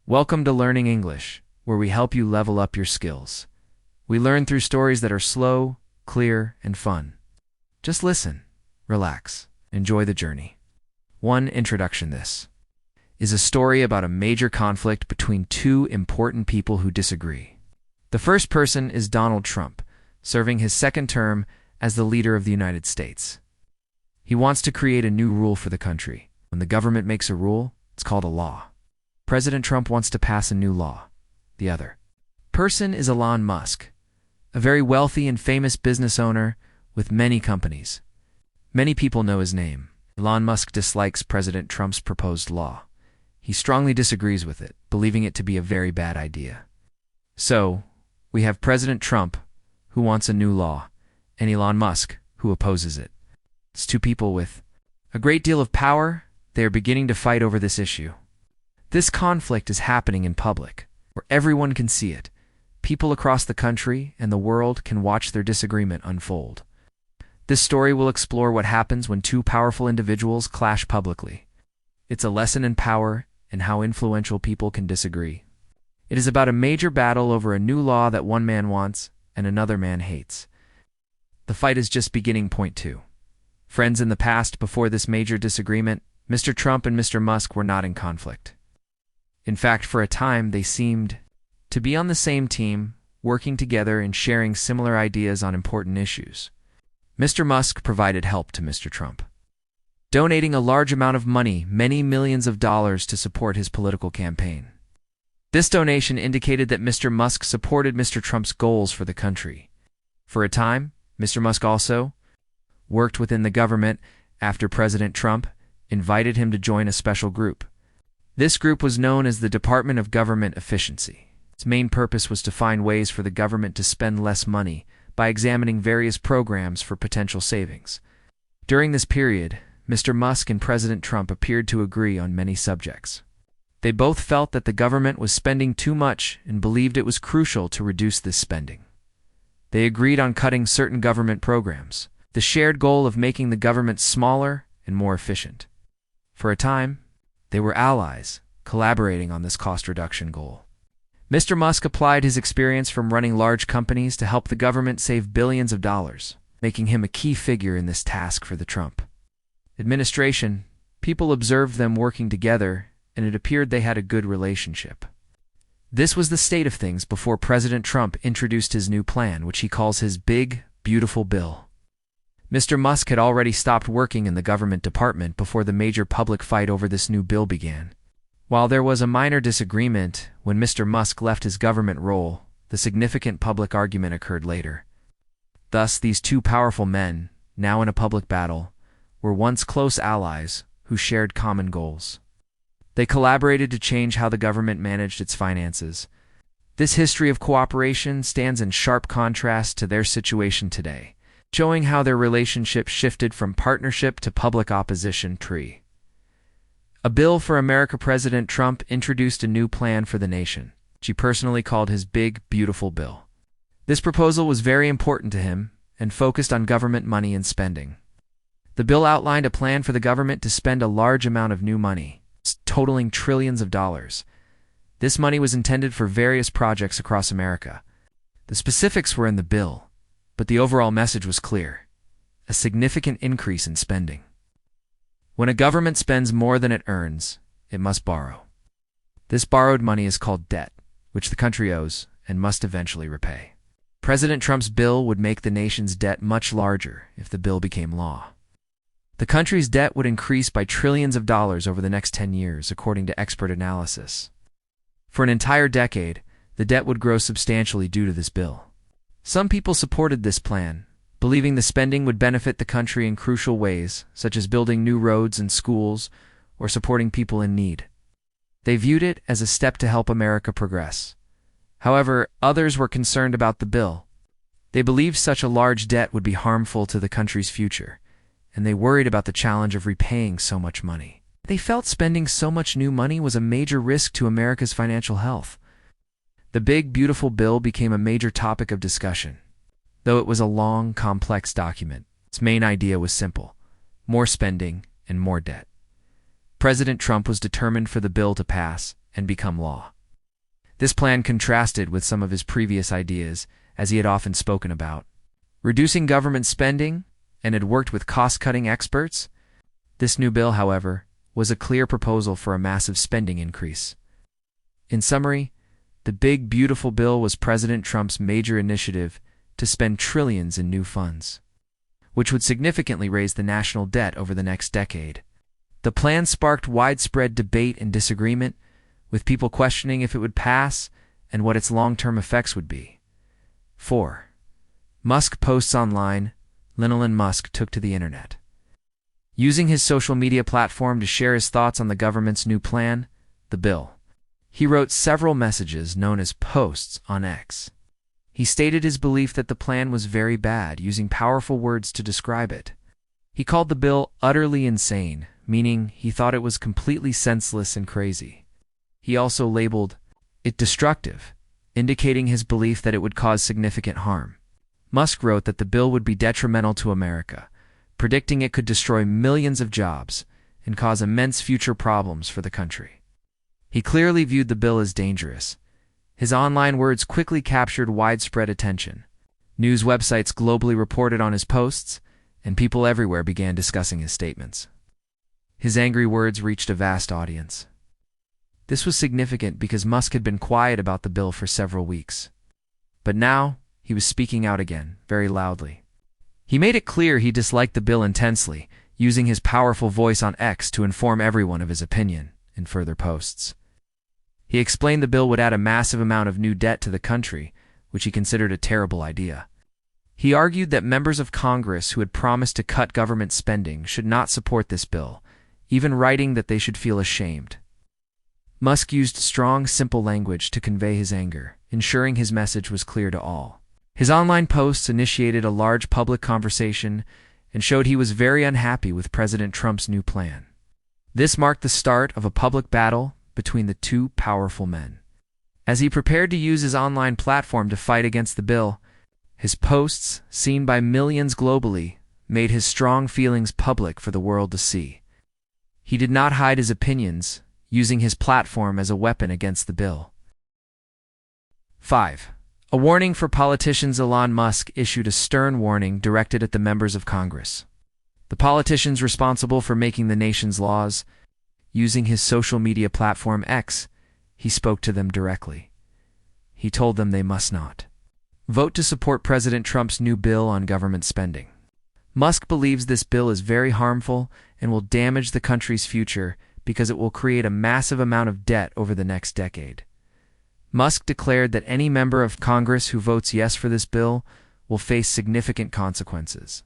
Welcome to Learning English, where we help you level up your skills. We learn through stories that are slow, clear, and fun. Just listen, relax, enjoy the journey. One introduction. This is a story about a major conflict between two important people who disagree. The first person is Donald Trump, serving his second term as the leader of the United States. He wants to create a new rule for the country. When the government makes a rule, it's called a law. President Trump wants to pass a new law. The other person is Elon Musk, a very wealthy and famous business owner with many companies. Many people know his name. Elon Musk dislikes President Trump's proposed law. He strongly disagrees with it, believing it to be a very bad idea. So, we have President Trump, who wants a new law, and Elon Musk, who opposes it. It's two people with a great deal of power. They are beginning to fight over this issue. This conflict is happening in public, where everyone can see it. People across the country and the world can watch their disagreement unfold. This story will explore what happens when two powerful individuals clash publicly. It's a lesson in power and how influential people can disagree. It is about a major battle over a new law that one man wants and another man hates. The fight is just beginning. Point 2. Friends in the past, before this major disagreement, Mr. Trump and Mr. Musk were not in conflict. In fact, for a time, they seemed to be on the same team, working together and sharing similar ideas on important issues. Mr. Musk provided help to Mr. Trump, donating a large amount of money, many millions of dollars, to support his political campaign. This donation indicated that Mr. Musk supported Mr. Trump's goals for the country. For a time, Mr. Musk also worked within the government after President Trump invited him to join a special group. This group was known as the Department of Government Efficiency. Its main purpose was to find ways for the government to spend less money by examining various programs for potential savings. During this period, Mr. Musk and President Trump appeared to agree on many subjects. They both felt that the government was spending too much and believed it was crucial to reduce this spending. They agreed on cutting certain government programs, the shared goal of making the government smaller and more efficient. For a time, they were allies, collaborating on this cost reduction goal. Mr. Musk applied his experience from running large companies to help the government save billions of dollars, making him a key figure in this task for the Trump administration. People observed them working together, and it appeared they had a good relationship. This was the state of things before President Trump introduced his new plan, which he calls his Big, Beautiful Bill. Mr. Musk had already stopped working in the government department before the major public fight over this new bill began. While there was a minor disagreement when Mr. Musk left his government role, the significant public argument occurred later. Thus, these two powerful men, now in a public battle, were once close allies who shared common goals. They collaborated to change how the government managed its finances. This history of cooperation stands in sharp contrast to their situation today, showing how their relationship shifted from partnership to public opposition. A bill for America. President Trump introduced a new plan for the nation, which he personally called his Big, Beautiful Bill. This proposal was very important to him and focused on government money and spending. The bill outlined a plan for the government to spend a large amount of new money, totaling trillions of dollars. This money was intended for various projects across America. The specifics were in the bill, but the overall message was clear: a significant increase in spending. When a government spends more than it earns, it must borrow. This borrowed money is called debt, which the country owes and must eventually repay. President Trump's bill would make the nation's debt much larger if the bill became law. The country's debt would increase by trillions of dollars over the next 10 years, according to expert analysis. For an entire decade, the debt would grow substantially due to this bill. Some people supported this plan, believing the spending would benefit the country in crucial ways, such as building new roads and schools or supporting people in need. They viewed it as a step to help America progress. However, others were concerned about the bill. They believed such a large debt would be harmful to the country's future, and they worried about the challenge of repaying so much money. They felt spending so much new money was a major risk to America's financial health. The Big, Beautiful Bill became a major topic of discussion. Though it was a long, complex document, its main idea was simple: more spending and more debt. President Trump was determined for the bill to pass and become law. This plan contrasted with some of his previous ideas, as he had often spoken about. Reducing government spending, and had worked with cost-cutting experts. This new bill, however, was a clear proposal for a massive spending increase. In summary, the big, beautiful bill was President Trump's major initiative to spend trillions in new funds, which would significantly raise the national debt over the next decade. The plan sparked widespread debate and disagreement, with people questioning if it would pass and what its long-term effects would be. 4. Musk posts online. Elon Musk took to the internet. Using his social media platform to share his thoughts on the government's new plan, the bill, he wrote several messages known as posts on X. He stated his belief that the plan was very bad, using powerful words to describe it. He called the bill utterly insane, meaning he thought it was completely senseless and crazy. He also labeled it destructive, indicating his belief that it would cause significant harm. Musk wrote that the bill would be detrimental to America, predicting it could destroy millions of jobs and cause immense future problems for the country. He clearly viewed the bill as dangerous. His online words quickly captured widespread attention. News websites globally reported on his posts, and people everywhere began discussing his statements. His angry words reached a vast audience. This was significant because Musk had been quiet about the bill for several weeks. But now, he was speaking out again, very loudly. He made it clear he disliked the bill intensely, using his powerful voice on X to inform everyone of his opinion in further posts. He explained the bill would add a massive amount of new debt to the country, which he considered a terrible idea. He argued that members of Congress who had promised to cut government spending should not support this bill, even writing that they should feel ashamed. Musk used strong, simple language to convey his anger, ensuring his message was clear to all. His online posts initiated a large public conversation and showed he was very unhappy with President Trump's new plan. This marked the start of a public battle between the two powerful men. As he prepared to use his online platform to fight against the bill, his posts, seen by millions globally, made his strong feelings public for the world to see. He did not hide his opinions, using his platform as a weapon against the bill. 5. A warning for politicians. Elon Musk issued a stern warning directed at the members of Congress, the politicians responsible for making the nation's laws. Using his social media platform X, he spoke to them directly. He told them they must not vote to support President Trump's new bill on government spending. Musk believes this bill is very harmful and will damage the country's future because it will create a massive amount of debt over the next decade. Musk declared that any member of Congress who votes yes for this bill will face significant consequences.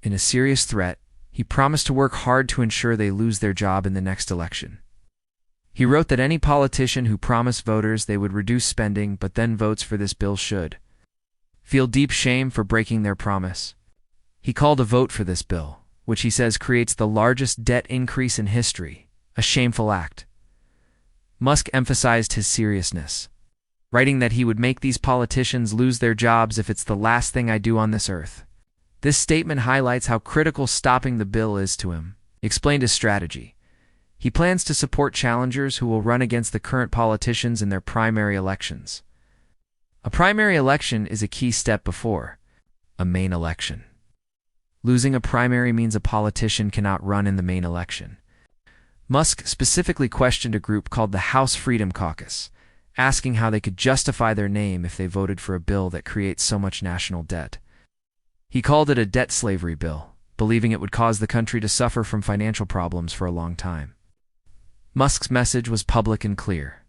In a serious threat, he promised to work hard to ensure they lose their job in the next election. He wrote that any politician who promised voters they would reduce spending but then votes for this bill should feel deep shame for breaking their promise. He called a vote for this bill, which he says creates the largest debt increase in history, a shameful act. Musk emphasized his seriousness, writing that he would make these politicians lose their jobs if it's the last thing I do on this earth. This statement highlights how critical stopping the bill is to him. He explained his strategy. He plans to support challengers who will run against the current politicians in their primary elections. A primary election is a key step before a main election. Losing a primary means a politician cannot run in the main election. Musk specifically questioned a group called the House Freedom Caucus, asking how they could justify their name if they voted for a bill that creates so much national debt. He called it a debt slavery bill, believing it would cause the country to suffer from financial problems for a long time. Musk's message was public and clear.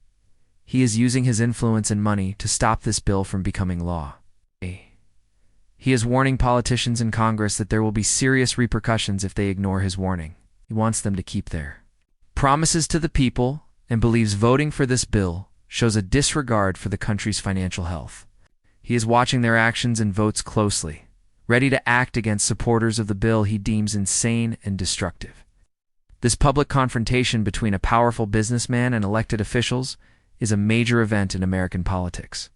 He is using his influence and money to stop this bill from becoming law. He is warning politicians in Congress that there will be serious repercussions if they ignore his warning. He wants them to keep their promises to the people and believes voting for this bill shows a disregard for the country's financial health. He is watching their actions and votes closely, ready to act against supporters of the bill he deems insane and destructive. This public confrontation between a powerful businessman and elected officials is a major event in American politics,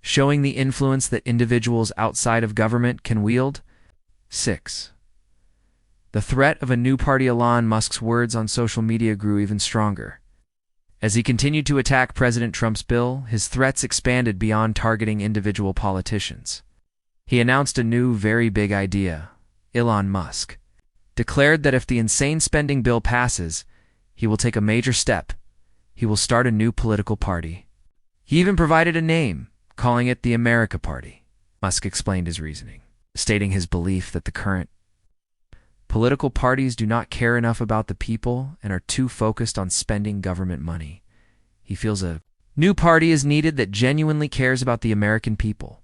showing the influence that individuals outside of government can wield. 6. The threat of a new party. Elon Musk's words on social media grew even stronger. As he continued to attack President Trump's bill, his threats expanded beyond targeting individual politicians. He announced a new, very big idea. Elon Musk declared that if the insane spending bill passes, he will take a major step. He will start a new political party. He even provided a name, calling it the America Party. Musk explained his reasoning, stating his belief that the current political parties do not care enough about the people and are too focused on spending government money. He feels a new party is needed that genuinely cares about the American people.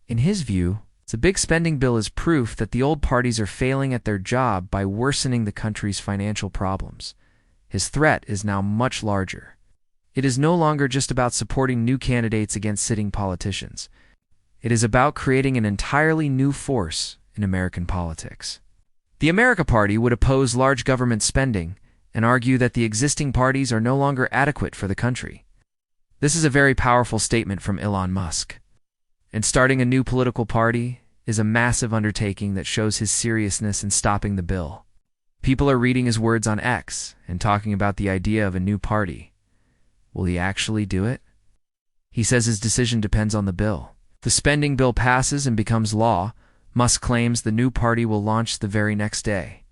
In his view, the big spending bill is proof that the old parties are failing at their job by worsening the country's financial problems. His threat is now much larger. It is no longer just about supporting new candidates against sitting politicians. It is about creating an entirely new force in American politics. The America Party would oppose large government spending and argue that the existing parties are no longer adequate for the country. This is a very powerful statement from Elon Musk. And starting a new political party is a massive undertaking that shows his seriousness in stopping the bill. People are reading his words on X and talking about the idea of a new party. Will he actually do it? He says his decision depends on the bill. If the spending bill passes and becomes law, Musk claims the new party will launch the very next day.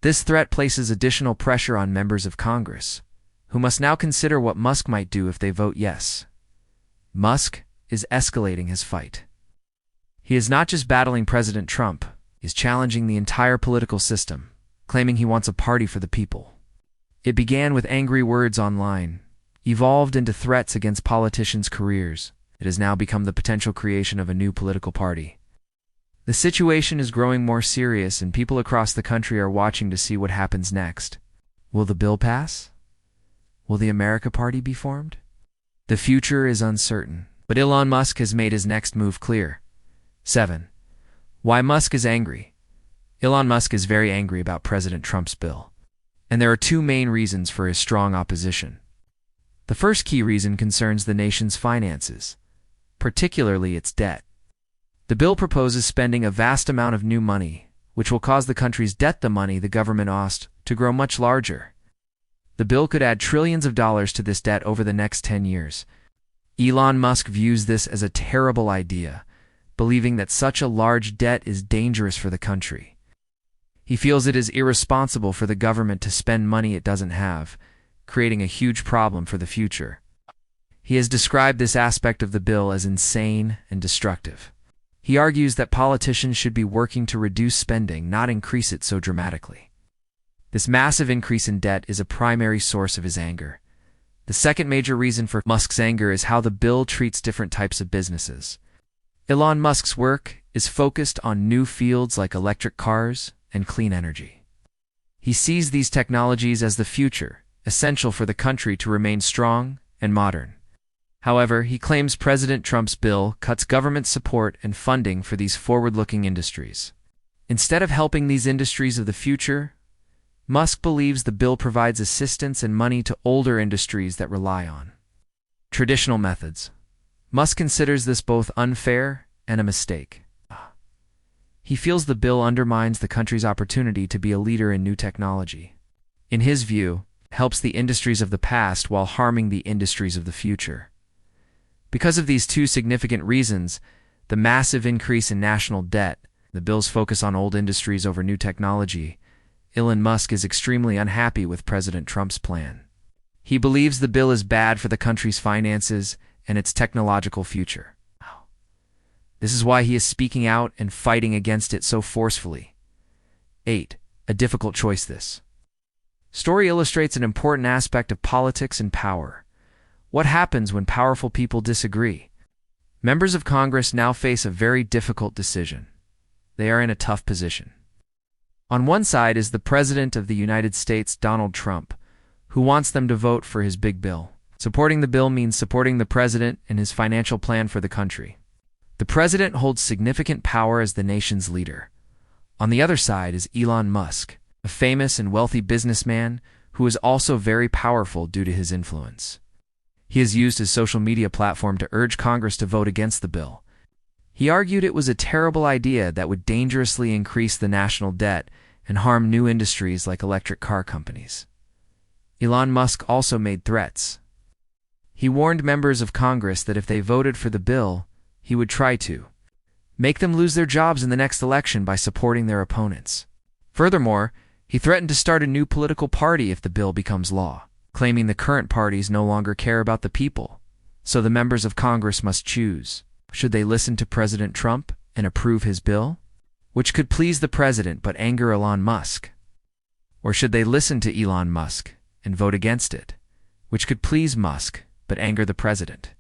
This threat places additional pressure on members of Congress, who must now consider what Musk might do if they vote yes. Musk is escalating his fight. He is not just battling President Trump, he is challenging the entire political system, claiming he wants a party for the people. It began with angry words online, evolved into threats against politicians' careers. It has now become the potential creation of a new political party. The situation is growing more serious, and people across the country are watching to see what happens next. Will the bill pass? Will the America Party be formed? The future is uncertain, but Elon Musk has made his next move clear. 7. Why Musk is angry. Elon Musk is very angry about President Trump's bill, and there are two main reasons for his strong opposition. The first key reason concerns the nation's finances, particularly its debt. The bill proposes spending a vast amount of new money, which will cause the country's debt, the money the government owes, to grow much larger. The bill could add trillions of dollars to this debt over the next 10 years. Elon Musk views this as a terrible idea, believing that such a large debt is dangerous for the country. He feels it is irresponsible for the government to spend money it doesn't have, creating a huge problem for the future. He has described this aspect of the bill as insane and destructive. He argues that politicians should be working to reduce spending, not increase it so dramatically. This massive increase in debt is a primary source of his anger. The second major reason for Musk's anger is how the bill treats different types of businesses. Elon Musk's work is focused on new fields like electric cars and clean energy. He sees these technologies as the future, essential for the country to remain strong and modern. However, he claims President Trump's bill cuts government support and funding for these forward-looking industries. Instead of helping these industries of the future, Musk believes the bill provides assistance and money to older industries that rely on traditional methods. Musk considers this both unfair and a mistake. He feels the bill undermines the country's opportunity to be a leader in new technology. In his view, it helps the industries of the past while harming the industries of the future. Because of these two significant reasons, the massive increase in national debt, the bill's focus on old industries over new technology, Elon Musk is extremely unhappy with President Trump's plan. He believes the bill is bad for the country's finances and its technological future. This is why he is speaking out and fighting against it so forcefully. 8. A difficult choice. This story illustrates an important aspect of politics and power. What happens when powerful people disagree? Members of Congress now face a very difficult decision. They are in a tough position. On one side is the President of the United States, Donald Trump, who wants them to vote for his big bill. Supporting the bill means supporting the President and his financial plan for the country. The President holds significant power as the nation's leader. On the other side is Elon Musk, a famous and wealthy businessman who is also very powerful due to his influence. He has used his social media platform to urge Congress to vote against the bill. He argued it was a terrible idea that would dangerously increase the national debt and harm new industries like electric car companies. Elon Musk also made threats, He warned members of Congress that if they voted for the bill, he would try to make them lose their jobs in the next election by supporting their opponents. Furthermore, he threatened to start a new political party if the bill becomes law, claiming the current parties no longer care about the people. So the members of Congress must choose. Should they listen to President Trump and approve his bill, which could please the president but anger Elon Musk? Or should they listen to Elon Musk and vote against it, which could please Musk but anger the president?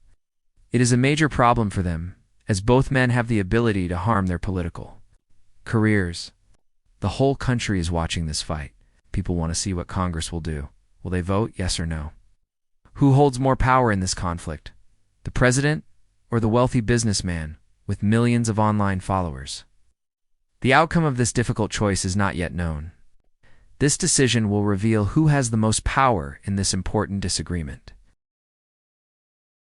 It is a major problem for them, as both men have the ability to harm their political careers. The whole country is watching this fight. People want to see what Congress will do. Will they vote, yes or no? Who holds more power in this conflict, the president or the wealthy businessman with millions of online followers? The outcome of this difficult choice is not yet known. This decision will reveal who has the most power in this important disagreement.